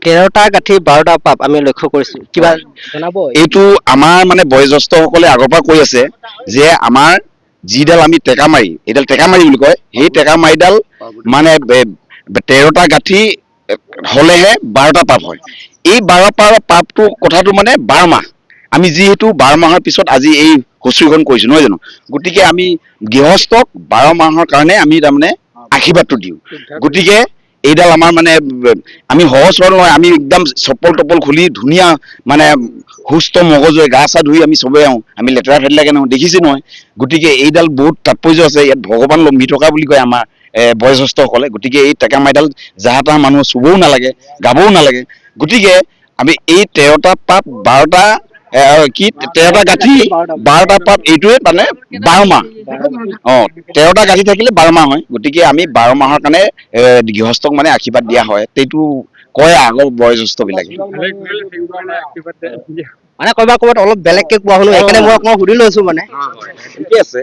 13টা গাঠি 12টা পাপ আমি লক্ষ্য কৰিছো কিবা জনাব এইটো আমাৰ মানে বয়োজ্যেষ্ঠসকলে আগৰ পৰা কৈ আছে যে আমাৰ যিডাল আমি টেকামাৰি এইডাল টেকামাৰি বুলি কয় সেই টেকামাৰিডাল মানে 13টা গাঠি হলেহে 12টা পাপ হয় এই 12 পাপটো কথাটো মানে 12 মাহ আমি যিহেতু 12 মাহৰ পিছত আজি এই হুঁচৰিখন কৰিছো নহয় জানো গতিকে আমি গৃহস্থক 12 মাহৰ কাৰণে আমি তাৰমানে আশীৰ্বাদটো দিওঁ গতিকে এইডাল আমাৰ মানে আমি সহজ সৰল নহয় আমি একদম চপ্পল টপ্পল খুলি ধুনীয়া মানে সুস্থ মগজুৰে গা চা ধুই আমি চবেই আহোঁ আমি লেতেৰা ফেতেৰাকে নহওঁ দেখিছে নহয় গতিকে এইডাল বহুত তাৎপৰ্য আছে ইয়াত ভগৱান লম্ভি থকা বুলি কয় আমাৰ বয়োজ্যেষ্ঠসকলে গতিকে এই টেকামাৰিডাল যাহা তাহা মানুহ চুবও নালাগে গাবও নালাগে গতিকে আমি এই 13টা পাপ 12টা কি 13টা গাঠি 12টা পাপ এইটোৱে মানে 12 মাহ 13টা গাঠি থাকিলে 12 মাহ হয় গতিকে আমি 12 মাহৰ কাৰণে গৃহস্থক মানে আশীৰ্বাদ দিয়া হয় সেইটো কয় আগৰ বয়োজ্যেষ্ঠ বিলাকে মানে ক'ৰবাত অলপ বেলেগকে কোৱা শুনো সেইকাৰণে মই অকণমান সুধি লৈছো মানে ঠিকে আছে